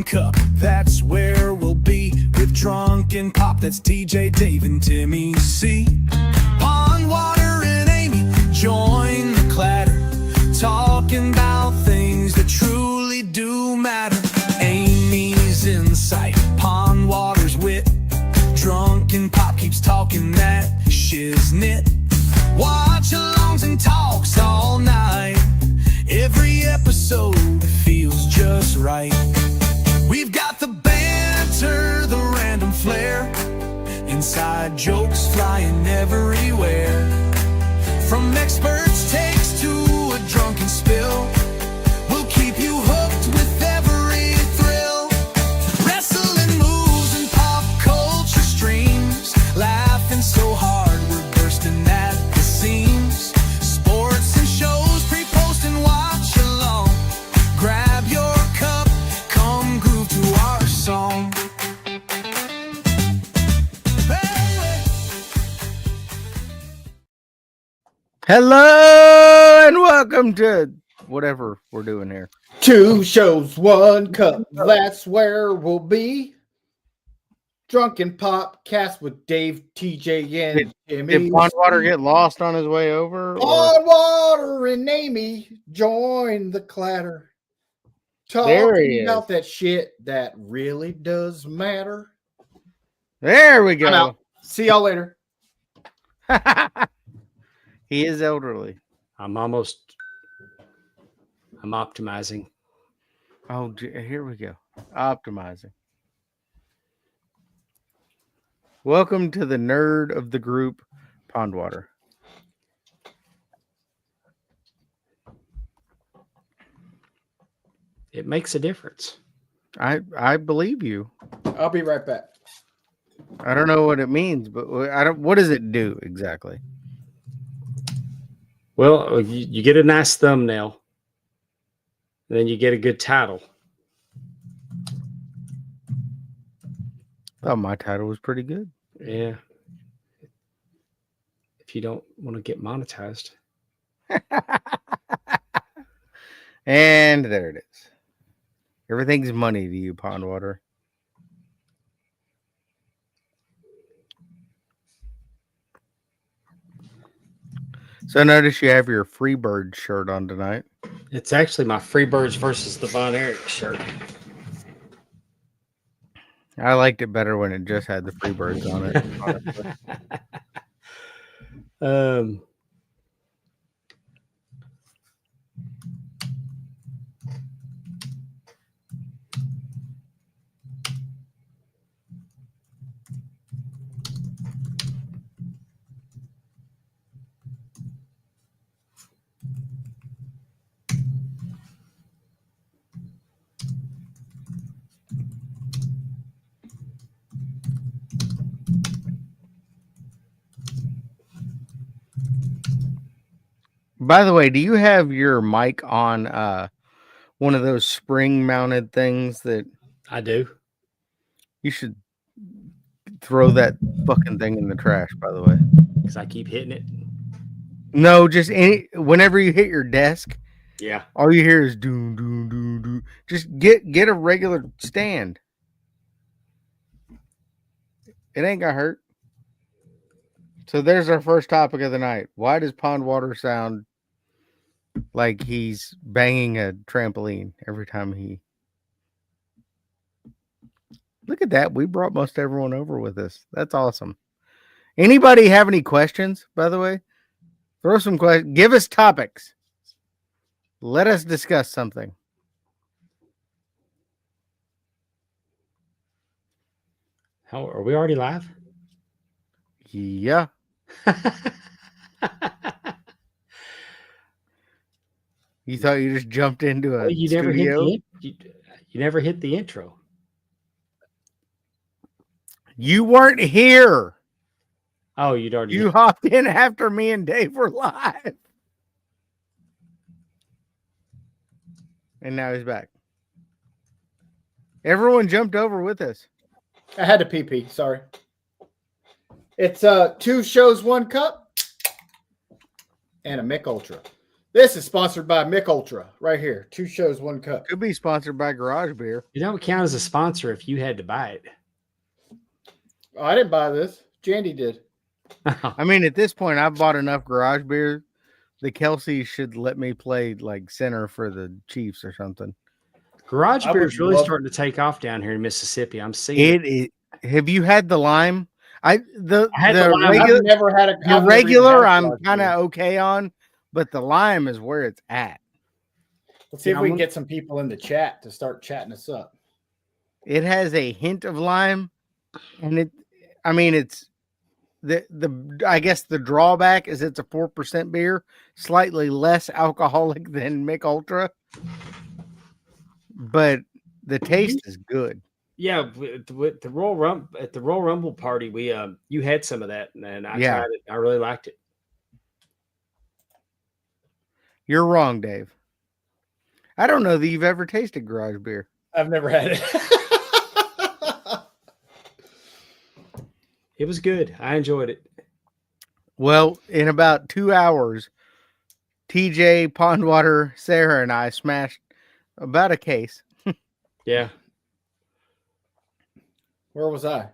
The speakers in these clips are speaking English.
cup. That's where we'll be with Drunken Pop. That's DJ Dave and Timmy C. Pondwater and Amy join the clatter, talking about things that truly do matter. Amy's insight, Pondwater's wit. Drunken Pop keeps talking that shiznit. Watch-alongs and talks all night. Every episode feels just right. We've got the banter, the random flair, inside jokes flying everywhere. From experts' takes to a drunken spill, we'll keep you hooked with every thrill. Wrestling moves and pop culture streams, laughing so hard we're bursting at the seams. Sports and shows, pre-post and watch along. Grab your cup, come groove to our song. Hello and welcome to whatever we're doing here. 2 shows, 1 cup. That's where we'll be. Drunken Pop cast with Dave, TJ, and Timmy. Did Pondwater get lost on his way over? Pondwater and Amy join the clatter. There he Talking is. about that shit that really does matter. There we I'm go. out. See y'all later. He is elderly. I'm optimizing. Oh, here we go. Optimizing. Welcome to the nerd of the group, Pondwater. It makes a difference. I believe you. I'll be right back. I don't know what it means, but what does it do exactly? Well, you get a nice thumbnail, then you get a good title. Oh, my title was pretty good. Yeah. If you don't want to get monetized. And there it is. Everything's money to you, Pondwater. So notice you have your Freebird shirt on tonight. It's actually my Freebirds versus the Von Erich shirt. I liked it better when it just had the Freebirds on it. Honestly. By the way, do you have your mic on one of those spring-mounted things that I do. you should throw that fucking thing in the trash, by the way? Because I keep hitting it. No, just whenever you hit your desk, Yeah. all you hear is doo doo doo doo. Just get a regular stand. It ain't gonna hurt. So there's our first topic of the night. Why does Pondwater sound like he's banging a trampoline every time he... Look at that. We brought most everyone over with us. That's awesome. Anybody have any questions, by the way? Throw some questions. Give us topics. Let us discuss something. How are we already live? Yeah. You thought you just jumped into a you studio? never hit the intro. You weren't here. Oh, you'd already. You hopped in after me and Dave were live. And now he's back. Everyone jumped over with us. I had to pee. Sorry. It's 2 shows, 1 cup, and a Mick Ultra. This is sponsored by Mick Ultra right here. 2 shows, 1 cup. Could be sponsored by Garage Beer. You don't count as a sponsor if you had to buy it. Oh, I didn't buy this. Jandy did. I mean, at this point, I've bought enough Garage Beer. The Kelseys should let me play like center for the Chiefs or something. Garage I beer would is really love- starting to take off down here in Mississippi. I'm seeing it. Have you had the lime? I had the lime. regular, I've never had a the I've never even regular had a I'm Garage kind Beer. of okay on, but the lime is where it's at. Let's see if Yeah, we I'm can get some people in the chat to start chatting us up. It has a hint of lime, and it's I guess the drawback is it's a 4% beer, slightly less alcoholic than Mick Ultra, but the taste is good. Yeah, with the Royal Rumble party, we you had some of that, and I Yeah. tried it. I really liked it. You're wrong, Dave. I don't know that you've ever tasted Garage Beer. I've never had it. It was good. I enjoyed it. Well, in about 2 hours, TJ, Pondwater, Sarah, and I smashed about a case. Yeah. Where was I?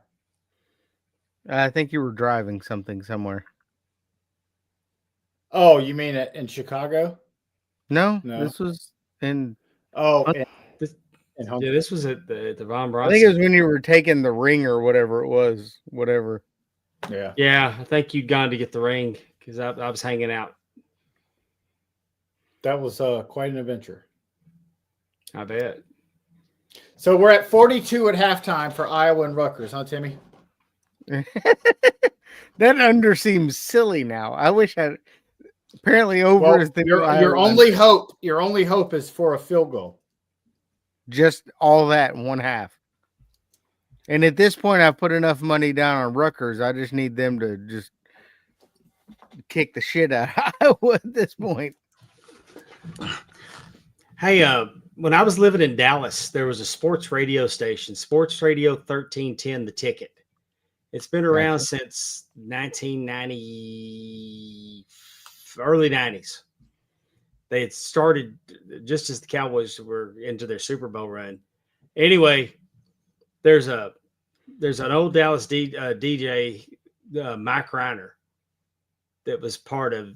I think you were driving something somewhere. Oh, you mean it in Chicago? No, No. this was in. Oh, This- in Home. Yeah, this was at the Von I Bronson. think it was when you were taking the ring or whatever it was. Whatever. Yeah. Yeah, I think you'd gone to get the ring because I was hanging out. That was quite an adventure. I bet. So we're at 42 at halftime for Iowa and Rutgers, huh, Timmy? That under seems silly now. I wish I. Apparently, over Well, is the your only hope. Your only hope is for a field goal. just all that in one half. And at this point, I've put enough money down on Rutgers. I just need them to just kick the shit out of Iowa at this point. Hey, when I was living in Dallas, there was a sports radio station, Sports Radio 1310, The Ticket. It's been around since 1990, early 90s. They had started just as the Cowboys were into their Super Bowl run. Anyway, there's an old Dallas DJ, Mike Reiner, that was part of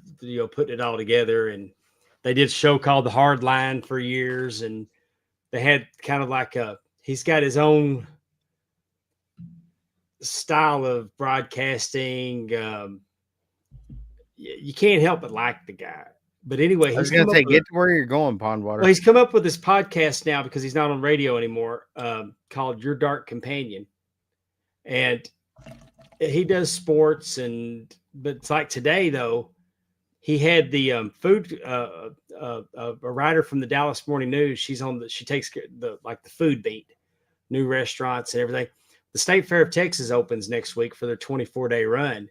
putting it all together, and they did a show called The Hard Line for years, and they had kind of like he's got his own style of broadcasting. You can't help but like the guy. But anyway, I was going to say, get to where you're going, Pondwater. Well, he's come up with this podcast now because he's not on radio anymore, called Your Dark Companion. And he does sports, but it's like today, though, he had the a writer from the Dallas Morning News. She takes the food beat, new restaurants and everything. The State Fair of Texas opens next week for their 24-day run,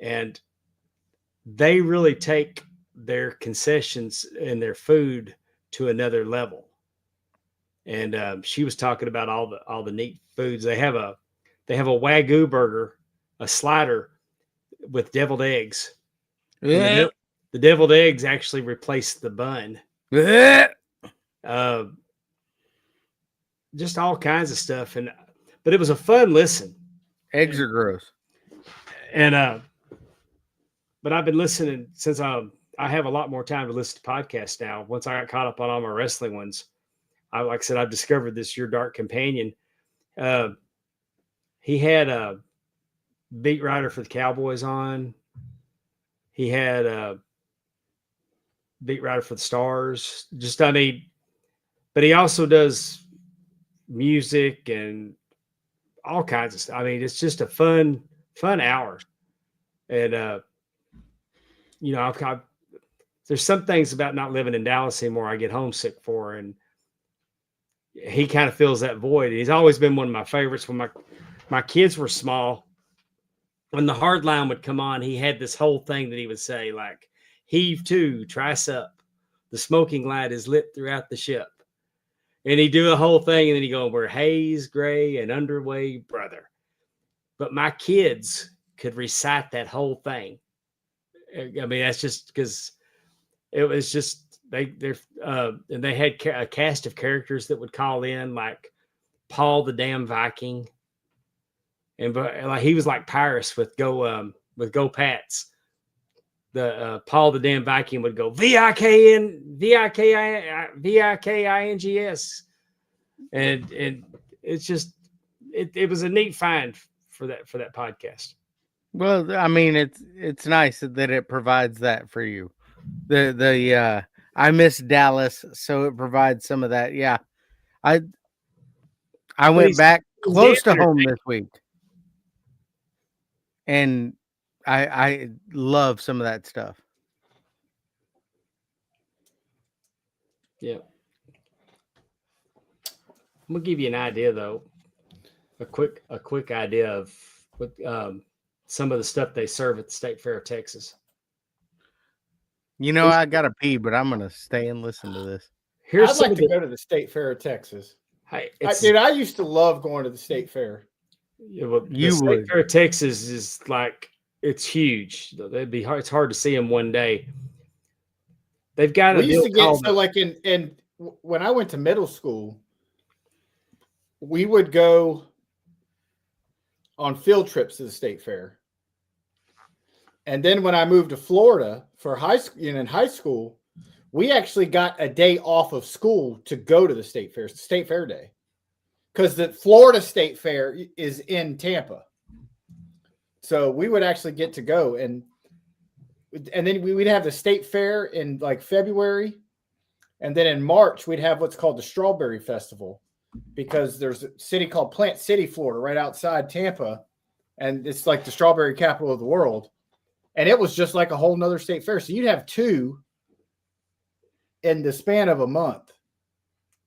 and they really take their concessions and their food to another level. And she was talking about all the neat foods. They have a Wagyu burger, a slider with deviled eggs. Yeah. The deviled eggs actually replace the bun. Yeah. Just all kinds of stuff. But it was a fun listen. Eggs are gross. And but I've been listening since I have a lot more time to listen to podcasts now. Once I got caught up on all my wrestling ones, like I said, I've discovered this Your Dark Companion. He had a beat writer for the Cowboys on. He had a beat writer for the Stars. But he also does music and all kinds of stuff. I mean, it's just a fun hour. And, there's some things about not living in Dallas anymore I get homesick for. And he kind of fills that void. He's always been one of my favorites. When my kids were small, when the hard line would come on, he had this whole thing that he would say, like, heave to, trice up. The smoking light is lit throughout the ship. And he'd do a whole thing, and then he'd go, we're haze, gray, and underway, brother. But my kids could recite that whole thing. I mean, that's just because it was just and they had a cast of characters that would call in, like Paul the Damn Viking, and like he was like Pyrus with Go Pats. The Paul the Damn Viking would go VIKINGS, and it's just it was a neat find for that podcast. Well, I mean, it's nice that it provides that for you. I miss Dallas, so it provides some of that. Yeah, I went back close to home this week, and I love some of that stuff. Yeah, I'm gonna give you an idea though, a quick idea of what some of the stuff they serve at the State Fair of Texas. You know, I gotta pee, but I'm gonna stay and listen to this. I'd like to go to the State Fair of Texas. Dude, I used to love going to the State Fair. Yeah, well, the State Fair of Texas is like, it's huge. It'd be hard. It's hard to see them one day. They've got we used to get so like in when I went to middle school, we would go on field trips to the State Fair. And then when I moved to Florida for high school, in high school, we actually got a day off of school to go to the State Fair. It's the State Fair Day, because the Florida State Fair is in Tampa. So we would actually get to go, and then we'd have the State Fair in like February, and then in March we'd have what's called the Strawberry Festival, because there's a city called Plant City, Florida, right outside Tampa, and it's like the strawberry capital of the world. And it was just like a whole nother state fair. So you'd have two in the span of a month.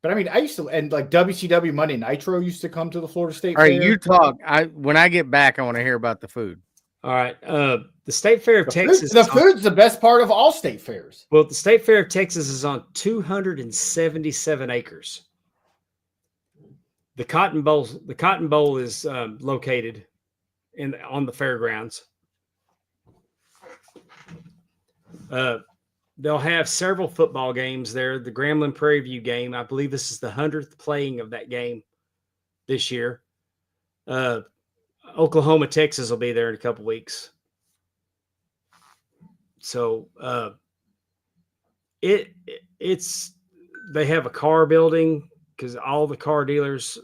But I mean, I used to, and like WCW Monday Nitro used to come to the Florida State Fair. All right, you talk. When I get back, I want to hear about the food. All right. The State Fair of Texas. The food's the best part of all state fairs. Well, the State Fair of Texas is on 277 acres. The Cotton Bowl is located on the fairgrounds. They'll have several football games there. The Grambling Prairie View game, I believe this is the 100th playing of that game this year. Oklahoma, Texas will be there in a couple weeks. So it's they have a car building, because all the car dealers,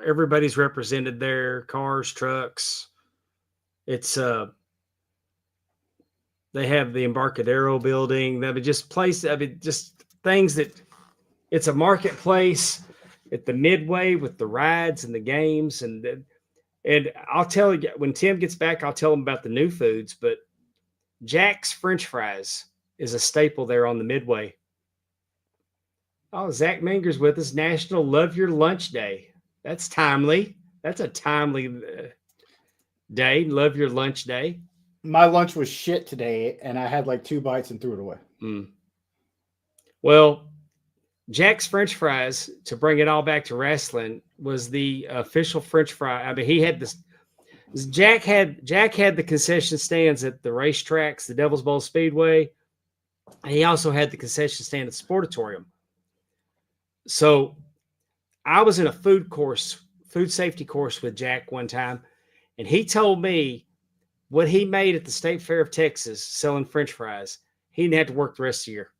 everybody's represented there, cars, trucks. It's they have the Embarcadero building. Just things that it's a marketplace at the Midway with the rides and the games. And I'll tell you, when Tim gets back, I'll tell him about the new foods, but Jack's French fries is a staple there on the Midway. Oh, Zach Minger's with us. National Love Your Lunch Day. That's timely. That's a timely day. Love Your Lunch Day. My lunch was shit today, and I had like 2 bites and threw it away. Well, Jack's French fries, to bring it all back to wrestling, was the official French fry. I mean, he had this. Jack had the concession stands at the racetracks, the Devil's Bowl Speedway, and he also had the concession stand at the Sportatorium. So I was in a food safety course with Jack one time, and he told me what he made at the State Fair of Texas selling French fries, he didn't have to work the rest of the year.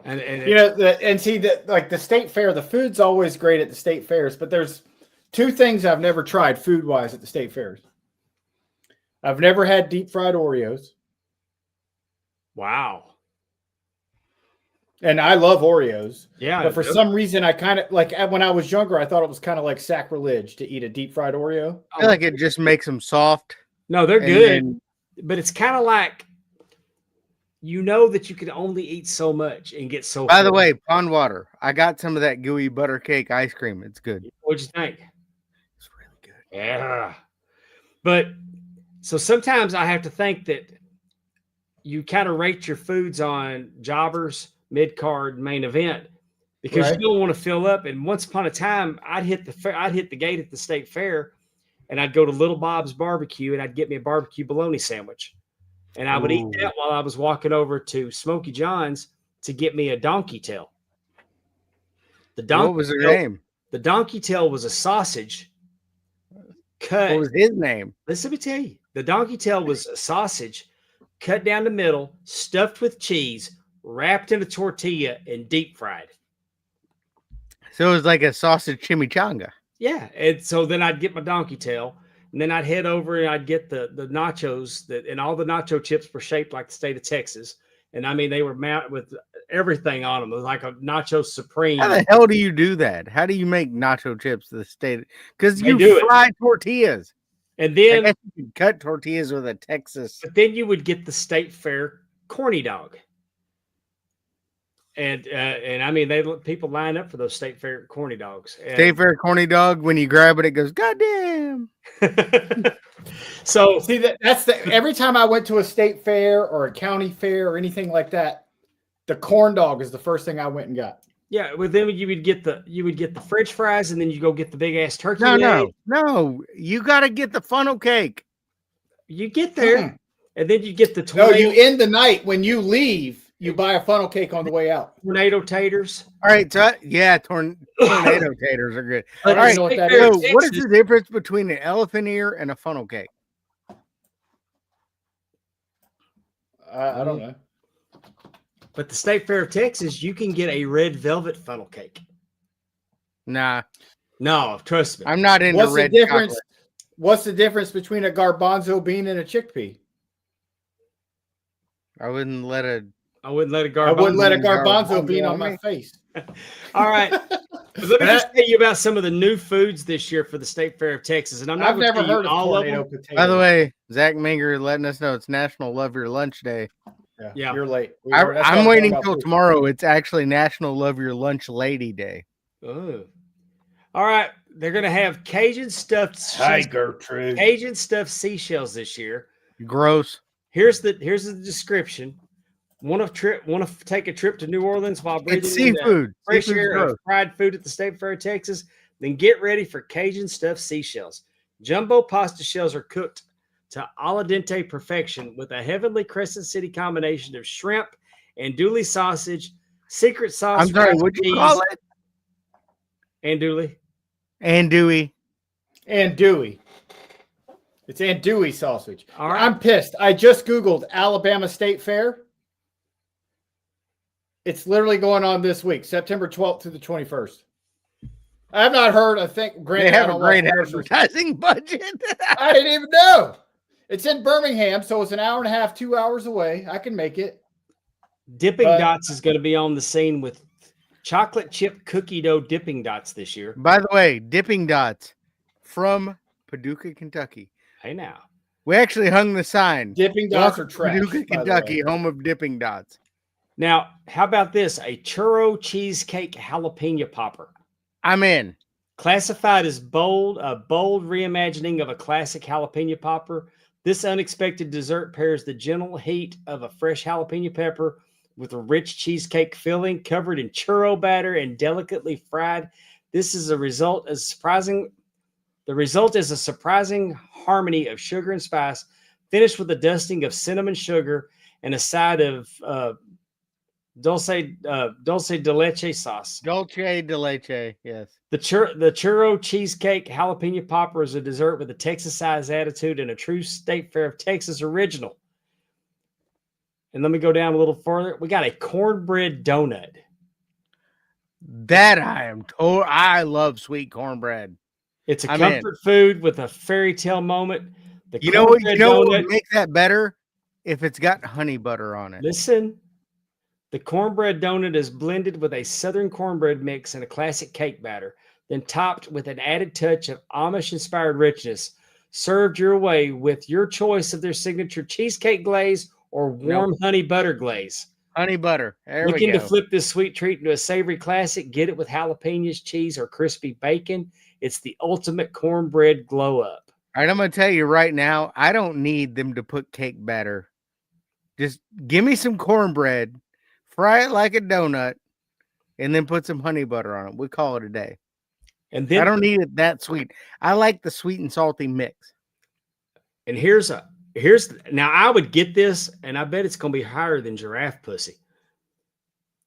And you know, like the State Fair, the food's always great at the state fairs, but there's 2 things I've never tried food-wise at the state fairs. I've never had deep fried Oreos. Wow. And I love Oreos. Yeah. But for some reason, I kind of like, when I was younger, I thought it was kind of like sacrilege to eat a deep fried Oreo. I feel like it just makes them soft. No, they're good. But it's kind of like, you know that you can only eat so much and get so. By the way, Pondwater, I got some of that gooey butter cake ice cream. It's good. What'd you think? It's really good. Yeah. But so sometimes I have to think that you kind of rate your foods on jobbers, mid-card, main event, because you don't want to fill up. And once upon a time, I'd hit the gate at the state fair, and I'd go to Little Bob's Barbecue, and I'd get me a barbecue bologna sandwich. And I would eat Ooh. that while I was walking over to Smoky John's to get me a donkey tail. What was her name? The donkey tail was a sausage cut. What was his name? Listen, let me tell you. The donkey tail was a sausage cut down the middle, stuffed with cheese, wrapped in a tortilla, and deep fried. So it was like a sausage chimichanga. Yeah. And so then I'd get my donkey tail, and then I'd head over and I'd get the nachos and all the nacho chips were shaped like the state of Texas. And I mean, they were mounted with everything on them. It was like a nacho supreme. How the hell do you do that? How do you make nacho chips the state? Because They you do it. fry tortillas. And I then, guess you can cut tortillas with a Texas. but then you would get the State Fair corny dog. And I mean, people line up for those State Fair corny dogs. And State Fair corny dog. When you grab it, it goes, "Goddamn!" So See that's every time I went to a state fair or a county fair or anything like that, the corn dog is the first thing I went and got. yeah, well, then you would get the French fries, and then you go get the big ass turkey. No. You got to get the funnel cake. You get there, Mm. and then you get the No, tornado, you end the night when you leave. You buy a funnel cake on the way out. tornado taters. All right, so yeah, tornado taters are good. But All I right, don't know what that so is. what is the difference between an elephant ear and a funnel cake? I don't know. But the State Fair of Texas, you can get a red velvet funnel cake. Nah, No, trust me. I'm not into What's the red difference? chocolate. What's the difference between a garbanzo bean and a chickpea? I wouldn't let a. I wouldn't let a I wouldn't let a garbanzo garbanzo bean on on my me. face. All right. Let me just tell you about some of the new foods this year for the State Fair of Texas. And I'm not I've going to never tell you heard of all of tornado them. potato. By the way, Zach Minger letting us know it's National Love Your Lunch Day. Yeah. You're late. I'm waiting till tomorrow. It's actually National Love Your Lunch Lady Day. Oh. All right. They're going to have Cajun stuffed Gertrude. Cajun stuffed seashells this year. Gross. Here's the description. Want to take a trip to New Orleans while breathing It's in the seafood. fresh Seafood's air gross. of fried food at the State Fair of Texas? Then get ready for Cajun stuffed seashells. Jumbo pasta shells are cooked to al dente perfection with a heavenly Crescent City combination of shrimp and andouille sausage, secret sauce. I'm sorry, fried what'd you cheese, call it? Andouille. Andouille. Andouille. It's andouille sausage. All right. I'm pissed. I just Googled Alabama State Fair. It's literally going on this week, September 12th to the 21st. I have not heard a thing. They Granted, I have a don't watch great commercials. advertising budget. I didn't even know. It's in Birmingham, so it's an hour and a half, 2 hours away. I can make it. Dipping But- Dots is going to be on the scene with chocolate chip cookie dough dipping dots this year. By the way, Dipping Dots from Paducah, Kentucky. Hey now. We actually hung the sign. Dipping dots are Welcome to trash. Paducah, by the Kentucky, way. home of Dipping Dots. Now, how about this? A churro cheesecake jalapeno popper. I'm in. Classified as a bold reimagining of a classic jalapeno popper. This unexpected dessert pairs the gentle heat of a fresh jalapeno pepper with a rich cheesecake filling covered in churro batter and delicately fried. This is the result is a surprising harmony of sugar and spice, finished with a dusting of cinnamon sugar and a side of dulce de leche sauce. Dolce de leche, yes. The churro cheesecake jalapeno popper is a dessert with a Texas-sized attitude and a true State Fair of Texas original. And let me go down a little further. We got a cornbread donut. That I love sweet cornbread. It's a I'm in. comfort food with a fairy tale moment. The You know what cornbread would make that better? If it's got honey butter on it. Listen, the cornbread donut is blended with a southern cornbread mix and a classic cake batter, then topped with an added touch of Amish-inspired richness. Served your way with your choice of their signature cheesecake glaze or warm honey butter glaze. Honey butter. There we Looking go. to flip this sweet treat into a savory classic? Get it with jalapenos, cheese, or crispy bacon. It's the ultimate cornbread glow up. All right, I'm going to tell you right now, I don't need them to put cake batter. Just give me some cornbread, fry it like a donut, and then put some honey butter on it. We call it a day. And then I don't need it that sweet. I like the sweet and salty mix. And here's now I would get this, and I bet it's going to be higher than giraffe pussy.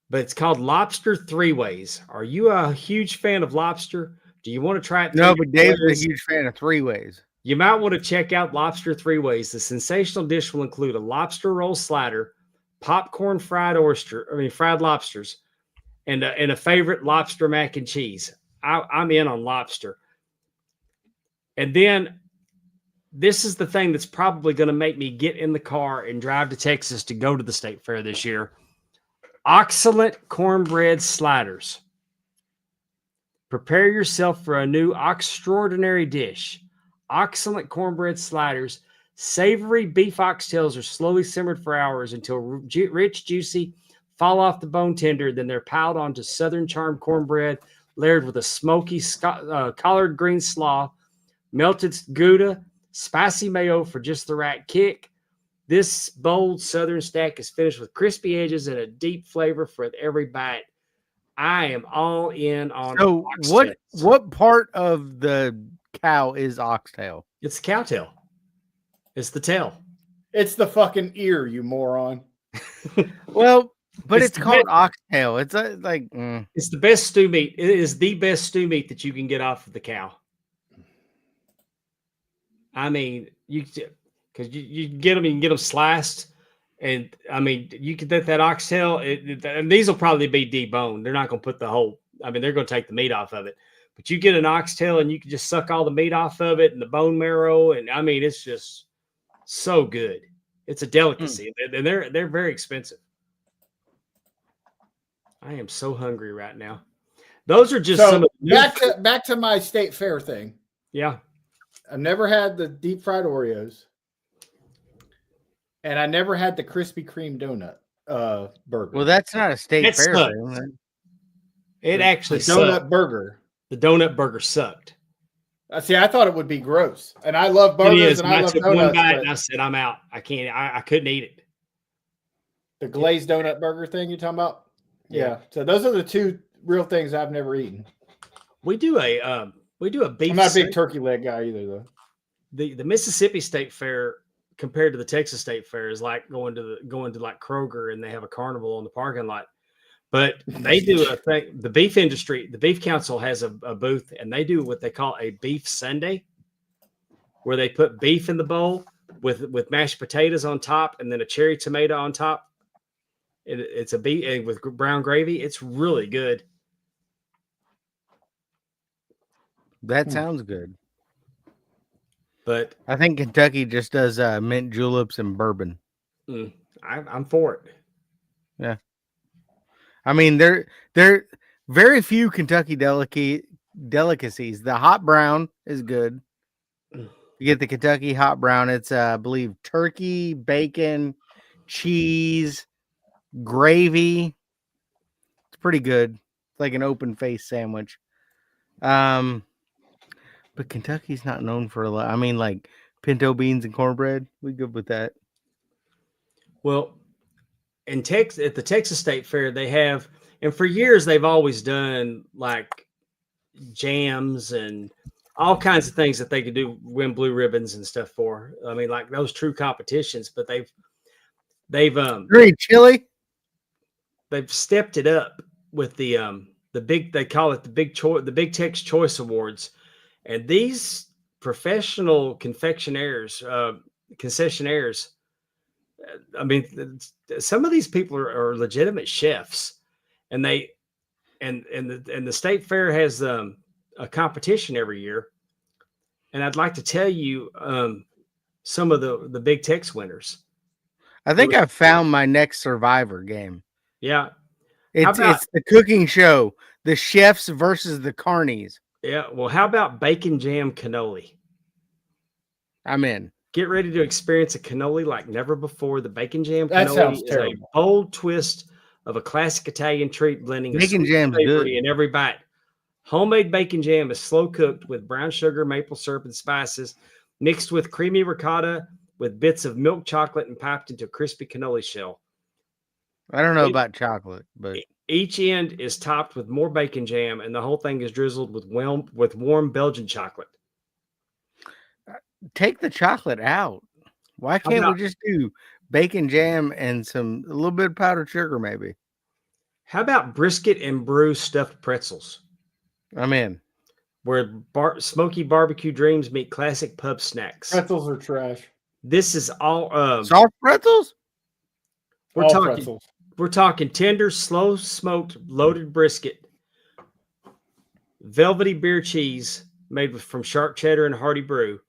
But it's called lobster three ways. Are you a huge fan of lobster? Do you want to try it? No, but Dave's a huge fan of three ways. You might want to check out Lobster Three Ways. The sensational dish will include a lobster roll slider, popcorn fried lobsters, and a favorite lobster mac and cheese. I'm in on lobster. And then this is the thing that's probably going to make me get in the car and drive to Texas to go to the state fair this year. Oxalate cornbread sliders. Prepare yourself for a new extraordinary dish. Oxalate cornbread sliders. Savory beef oxtails are slowly simmered for hours until rich, juicy, fall off the bone tender. Then they're piled onto Southern Charm cornbread, layered with a smoky collard green slaw, melted Gouda, spicy mayo for just the right kick. This bold Southern stack is finished with crispy edges and a deep flavor for every bite. I am all in on. So what part of the cow is oxtail? It's the cowtail. It's the tail. It's the fucking ear, you moron. Well, but it's called oxtail. It's It's the best stew meat. It is the best stew meat that you can get off of the cow. I mean, because you get them, you can get them sliced, and I mean, you can get that oxtail, and these will probably be deboned. They're not going to put the whole. I mean, they're going to take the meat off of it, but you get an oxtail, and you can just suck all the meat off of it and the bone marrow, and I mean, it's just so good. It's a delicacy, and they're very expensive. I am so hungry right now. Those are just some of the back to my state fair thing. Yeah. I've never had the deep fried Oreos, and I never had the Krispy Kreme donut burger. Well, that's not a state fair sucked. thing. It actually the donut sucked. burger. The donut burger sucked. See, I thought it would be gross, and I love burgers and I love took donuts. one bite and I said, "I'm out. I can't. I couldn't eat it." The glazed donut burger thing you're talking about? Yeah. So those are the two real things I've never eaten. We do a beef. I'm not a big turkey leg guy either, though. The Mississippi State Fair compared to the Texas State Fair is like going to like Kroger, and they have a carnival in the parking lot. But they do a thing. The beef industry, the Beef Council has a booth, and they do what they call a beef sundae, where they put beef in the bowl with mashed potatoes on top, and then a cherry tomato on top. It's a beef with brown gravy. It's really good. That sounds good. But I think Kentucky just does mint juleps and bourbon. I'm for it. Yeah. I mean, there very few Kentucky delicacies. The hot brown is good. You get the Kentucky hot brown. It's, I believe, turkey, bacon, cheese, gravy. It's pretty good. It's like an open face sandwich. But Kentucky's not known for a lot. I mean, like pinto beans and cornbread. We good with that. Well, at the Texas State Fair, they have, and for years they've always done like jams and all kinds of things that they could do, win blue ribbons and stuff for. I mean, like those true competitions, but they've Great chili. They've stepped it up with the big, they call it the Big Tex Choice Awards, and these professional concessionaires. I mean, some of these people are legitimate chefs, and the state fair has a competition every year. And I'd like to tell you some of the Big Tex winners. I think I found my next Survivor game. Yeah. It's the cooking show, the chefs versus the carnies. Yeah. Well, how about bacon jam cannoli? I'm in. Get ready to experience a cannoli like never before. The bacon jam That cannoli sounds is terrible. a bold twist of a classic Italian treat, blending Bacon jam's good in every bite. Homemade bacon jam is slow cooked with brown sugar, maple syrup, and spices, mixed with creamy ricotta with bits of milk chocolate and piped into a crispy cannoli shell. I don't know about chocolate, but Each end is topped with more bacon jam, and the whole thing is drizzled with warm Belgian chocolate. take the chocolate out. Why can't we just do bacon jam and a little bit of powdered sugar, maybe? How about brisket and brew stuffed pretzels? I'm in. Where smoky barbecue dreams meet classic pub snacks. Pretzels are trash. This is all Soft pretzels? We're talking tender, slow smoked, loaded brisket, velvety beer cheese made from sharp cheddar and hearty brew.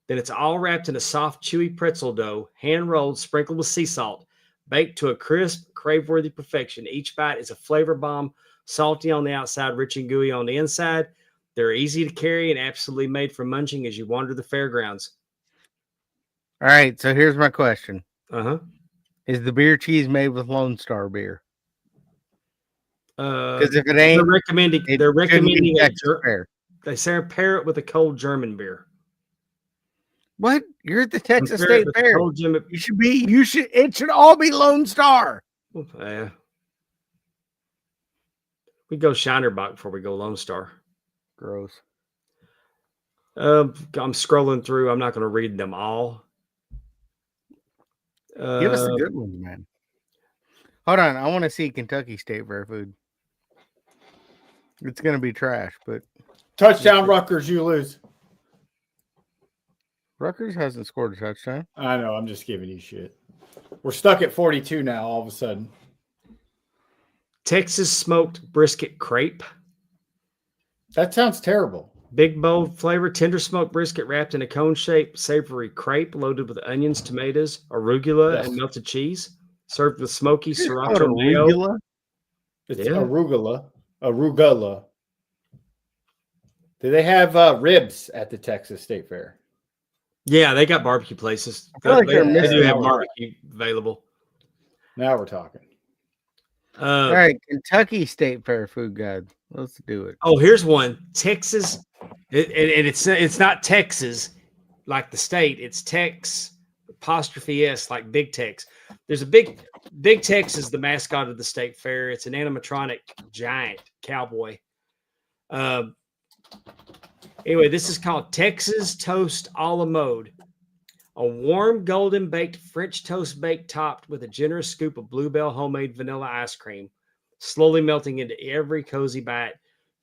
Then it's all wrapped in a soft, chewy pretzel dough, hand rolled, sprinkled with sea salt, baked to a crisp, crave-worthy perfection. Each bite is a flavor bomb, salty on the outside, rich and gooey on the inside. They're easy to carry and absolutely made for munching as you wander the fairgrounds. All right, so here's my question. Uh-huh. Is the beer cheese made with Lone Star beer? Because if it ain't, they're recommending fair. They say pair it with a cold German beer. What? You're at the Texas State Fair. It should all be Lone Star. We go Shinerbach before we go Lone Star. Gross. I'm scrolling through. I'm not going to read them all. Give us the good ones, man. Hold on. I want to see Kentucky State Fair food. It's going to be trash, but. Touchdown, Rutgers, you lose. Rutgers hasn't scored a touchdown. I know. I'm just giving you shit. We're stuck at 42 now, all of a sudden. Texas smoked brisket crepe. That sounds terrible. Big, bold flavor, tender smoked brisket wrapped in a cone-shaped savory crepe loaded with onions, tomatoes, arugula, and melted cheese. Served with smoky sriracha mayo. It's arugula. Arugula. Do they have ribs at the Texas State Fair? Yeah, they got barbecue places. I feel like they do have barbecue available. Now we're talking. All right, Kentucky State Fair food guide. Let's do it. Oh, here's one. Texas, and it's not Texas like the state. It's Tex apostrophe S like Big Tex. There's a Big Tex is the mascot of the state fair. It's an animatronic giant cowboy. Anyway, this is called Texas Toast a la mode. A warm golden baked French toast baked topped with a generous scoop of Bluebell homemade vanilla ice cream, slowly melting into every cozy bite,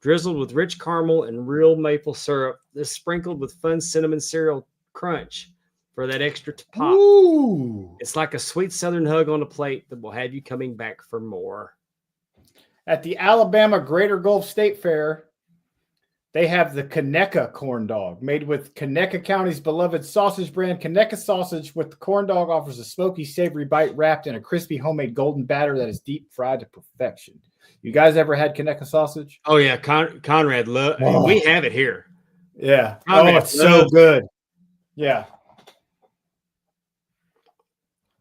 drizzled with rich caramel and real maple syrup. This sprinkled with fun cinnamon cereal crunch for that extra pop. Ooh. It's like a sweet southern hug on a plate that will have you coming back for more. At the Alabama Greater Gulf State Fair, they have the Conecuh corn dog made with Conecuh County's beloved sausage brand. Conecuh sausage with the corn dog offers a smoky, savory bite wrapped in a crispy homemade golden batter that is deep fried to perfection. You guys ever had Conecuh sausage? Oh, yeah. Conrad, we have it here. Yeah. Conrad it's so good. Yeah.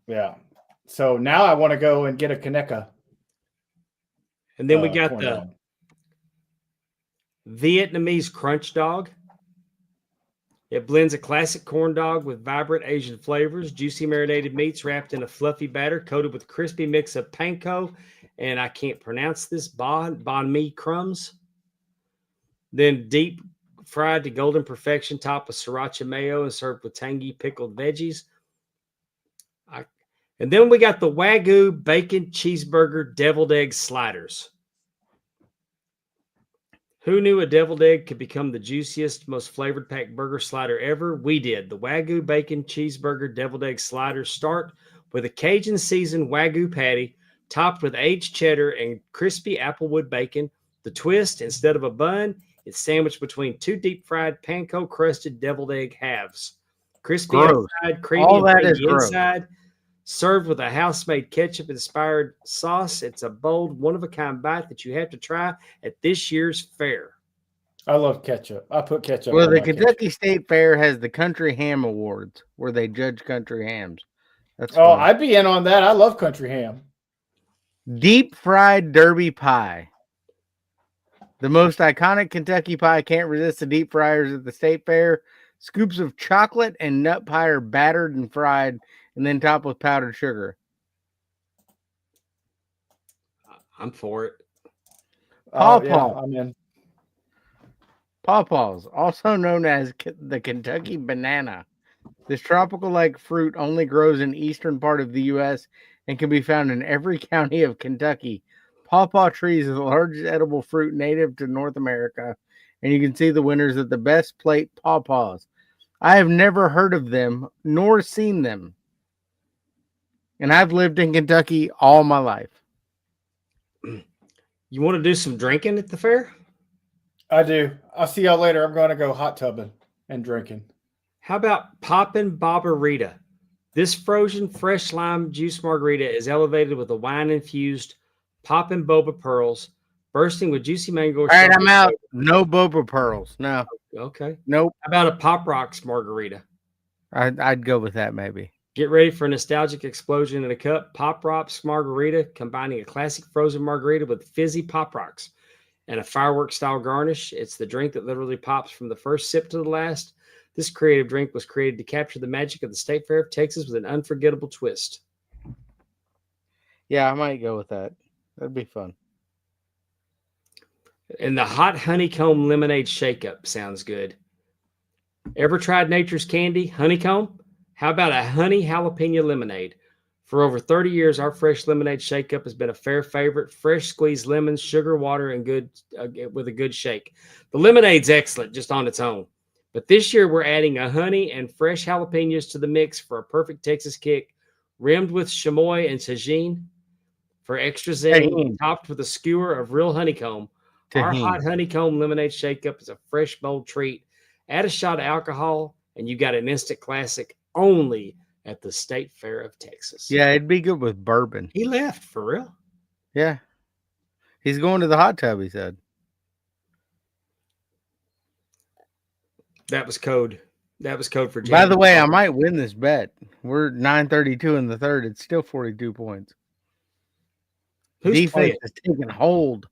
Yeah. So now I want to go and get a Conecuh. And then we got the Vietnamese crunch dog. It blends a classic corn dog with vibrant Asian flavors, juicy marinated meats wrapped in a fluffy batter coated with a crispy mix of panko and I can't pronounce this, banh mi crumbs. Then deep fried to golden perfection, topped with sriracha mayo and served with tangy pickled veggies. And then we got the Wagyu bacon cheeseburger deviled egg sliders. Who knew a deviled egg could become the juiciest, most flavored packed burger slider ever? We did. The Wagyu bacon cheeseburger deviled egg sliders start with a Cajun seasoned Wagyu patty topped with aged cheddar and crispy applewood bacon. The twist, instead of a bun, it's sandwiched between two deep fried panko crusted deviled egg halves. Crispy outside, creamy inside. Served with a house-made ketchup-inspired sauce. It's a bold, one-of-a-kind bite that you have to try at this year's fair. I love ketchup. I put ketchup. Well, the Kentucky State Fair has the Country Ham Awards, where they judge country hams. That's fun. I'd be in on that. I love country ham. Deep fried derby pie. The most iconic Kentucky pie can't resist the deep fryers at the State Fair. Scoops of chocolate and nut pie are battered and fried and then topped with powdered sugar. I'm for it. Paw Yeah, I'm in. Pawpaws, also known as the Kentucky banana. This tropical-like fruit only grows in eastern part of the U.S. and can be found in every county of Kentucky. Pawpaw trees are the largest edible fruit native to North America, and you can see the winners of the Best Plate Pawpaws. I have never heard of them nor seen them, and I've lived in Kentucky all my life. You want to do some drinking at the fair? I do. I'll see y'all later. I'm going to go hot tubbing and drinking. How about Poppin' Barbarita? This frozen fresh lime juice margarita is elevated with a wine-infused Poppin' Boba pearls, bursting with juicy mango. All right, I'm out. No boba pearls. No. Okay. Nope. How about a Pop Rocks margarita? I'd go with that maybe. Get ready for a nostalgic explosion in a cup. Pop Rocks margarita, combining a classic frozen margarita with fizzy Pop Rocks and a fireworks-style garnish. It's the drink that literally pops from the first sip to the last. This creative drink was created to capture the magic of the State Fair of Texas with an unforgettable twist. Yeah, I might go with that. That'd be fun. And the hot honeycomb lemonade shake-up sounds good. Ever tried nature's candy, honeycomb? How about a honey jalapeno lemonade? For over 30 years, our fresh lemonade shake-up has been a fair favorite. Fresh squeezed lemons, sugar, water, and with a good shake. The lemonade's excellent just on its own. But this year, we're adding a honey and fresh jalapenos to the mix for a perfect Texas kick, rimmed with chamoy and tajin for extra zing, topped with a skewer of real honeycomb. Our hot honeycomb lemonade shake-up is a fresh, bold treat. Add a shot of alcohol, and you got an instant classic only at the State Fair of Texas. Yeah, it'd be good with bourbon. He left, for real. Yeah. He's going to the hot tub, he said. That was code. That was code for By the way, I might win this bet. We're 9:32 in the third. It's still 42 points. Who's Defense playing? is taking hold.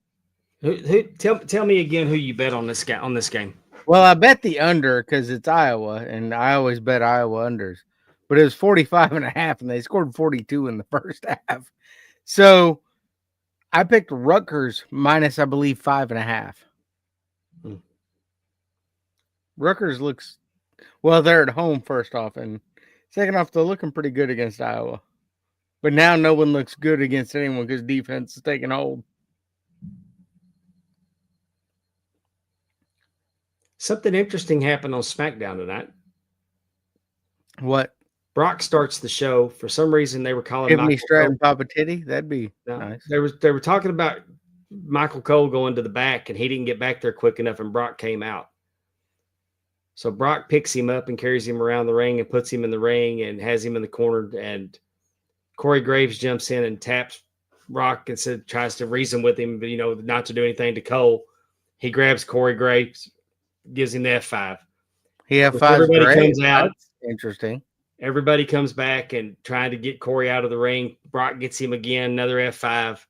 Tell me again who you bet on this game. Well, I bet the under because it's Iowa, and I always bet Iowa unders. But it was 45.5, and they scored 42 in the first half. So I picked Rutgers minus, I believe, 5.5. Rutgers looks, well, they're at home first off, and second off, they're looking pretty good against Iowa. But now no one looks good against anyone because defense is taking hold. Something interesting happened on SmackDown tonight. What? Brock starts the show. For some reason, they were calling Tiffany Stratton Papa Titty? That'd be nice. They were talking about Michael Cole going to the back, and he didn't get back there quick enough, and Brock came out. So Brock picks him up and carries him around the ring and puts him in the ring and has him in the corner. And Corey Graves jumps in and taps Brock and tries to reason with him, but, not to do anything to Cole. He grabs Corey Graves, gives him the F5. He F5. Everybody comes out. That's interesting. Everybody comes back and trying to get Corey out of the ring. Brock gets him again, another F5.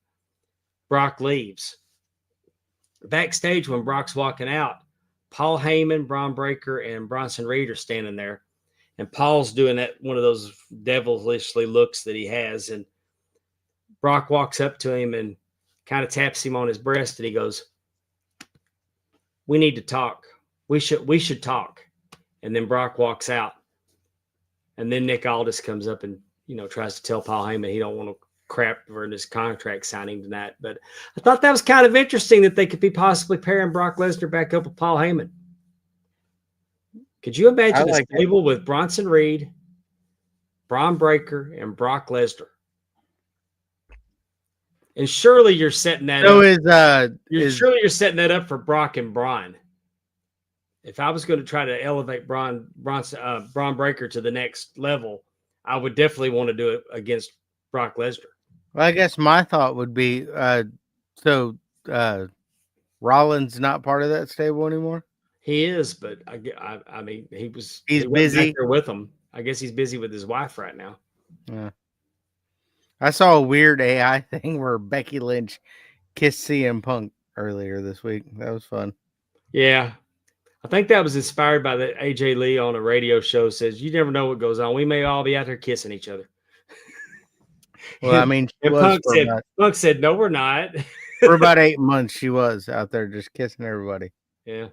Brock leaves. Backstage, when Brock's walking out, Paul Heyman, Braun Breaker, and Bronson Reed are standing there. And Paul's doing one of those devilishly looks that he has. And Brock walks up to him and kind of taps him on his breast, and he goes, "We need to talk. We should talk." And then Brock walks out. And then Nick Aldis comes up and, tries to tell Paul Heyman he don't want to crap for his contract signing tonight. But I thought that was kind of interesting that they could be possibly pairing Brock Lesnar back up with Paul Heyman. Could you imagine a stable with Bronson Reed, Braun Breaker, and Brock Lesnar? And surely you're setting that up. Surely you're setting that up for Brock and Braun. If I was going to try to elevate Braun Breaker to the next level, I would definitely want to do it against Brock Lesnar. Well, I guess my thought would be, Rollins not part of that stable anymore? He is, but I mean, he's busy back there with him. I guess he's busy with his wife right now. Yeah. I saw a weird AI thing where Becky Lynch kissed CM Punk earlier this week. That was fun. Yeah. I think that was inspired by that AJ Lee on a radio show says, "You never know what goes on. We may all be out there kissing each other." Well, I mean, Punk said, "No, we're not." For about 8 months, she was out there just kissing everybody. Yeah.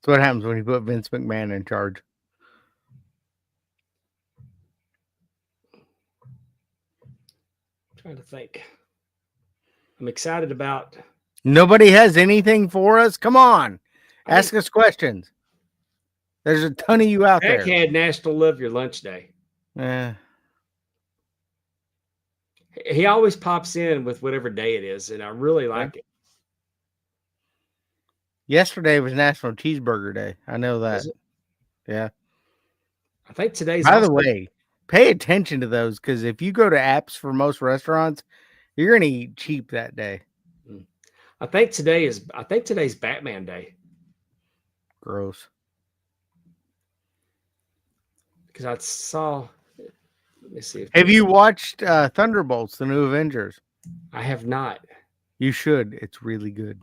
That's what happens when you put Vince McMahon in charge. I'm trying to think. I'm excited about. Nobody has anything for us? Come on. Ask us questions. There's a ton of you out Jack there. had National Love Your Lunch Day. He always pops in with whatever day it is, and I really like it. Yesterday was National Cheeseburger Day. I know that. Is it? Yeah. I think today's. By the way, pay attention to those because if you go to apps for most restaurants, you're gonna eat cheap that day. I think today's Batman Day. Gross. Because I saw. Let me see. Have you watched Thunderbolts, the new Avengers? I have not. You should. It's really good.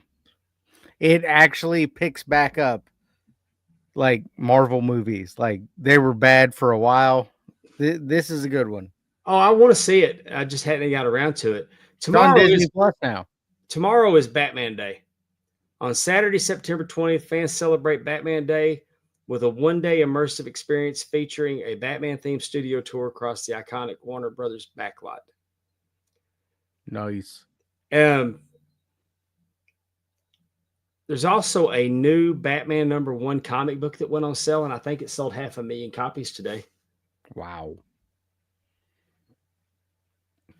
It actually picks back up like Marvel movies. Like they were bad for a while. This is a good one. Oh, I want to see it. I just hadn't got around to it. It's on Disney Plus now. Tomorrow is Batman Day. On Saturday, September 20th, fans celebrate Batman Day with a one-day immersive experience featuring a Batman-themed studio tour across the iconic Warner Brothers backlot. Nice. There's also a new Batman #1 comic book that went on sale, and I think it sold 500,000 copies today. Wow.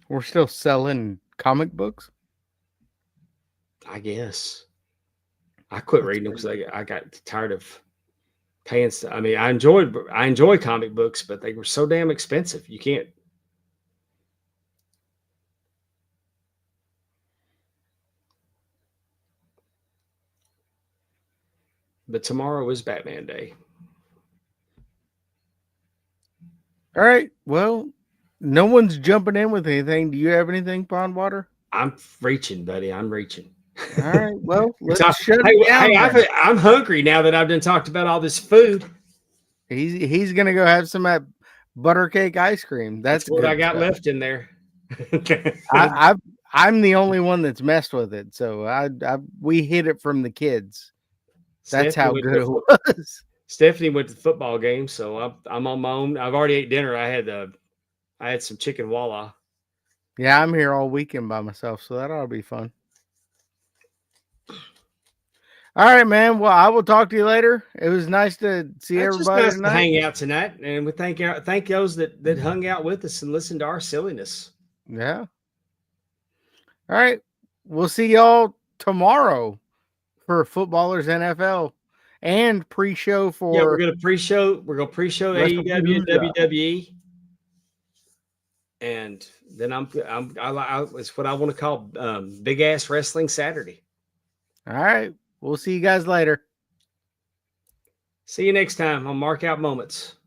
We're still selling comic books? I guess. I quit reading them because I got tired of paying stuff. I mean, I enjoy comic books, but they were so damn expensive. You can't. But tomorrow is Batman Day. All right. Well, no one's jumping in with anything. Do you have anything, Pondwater? I'm reaching, buddy. I'm reaching. All right. Well, let's shut hey, it down. hey, I'm hungry now that I've been talked about all this food. He's gonna go have some at butter cake ice cream. That's what I good got stuff. left in there. I'm the only one that's messed with it. So we hid it from the kids. That's how good it was. Stephanie went to the football game, so I'm on my own. I've already ate dinner. I had some chicken walla. Yeah, I'm here all weekend by myself, so that ought to be fun. All right, man. Well, I will talk to you later. It was nice to see everybody just nice tonight. to hang out tonight, and we thank those that hung out with us and listened to our silliness. Yeah. All right. We'll see y'all tomorrow for Footballers NFL and pre-show for. Yeah, we're gonna pre-show AEW and WWE, and then it's what I want to call Big Ass Wrestling Saturday. All right. We'll see you guys later. See you next time on Mark Out Moments.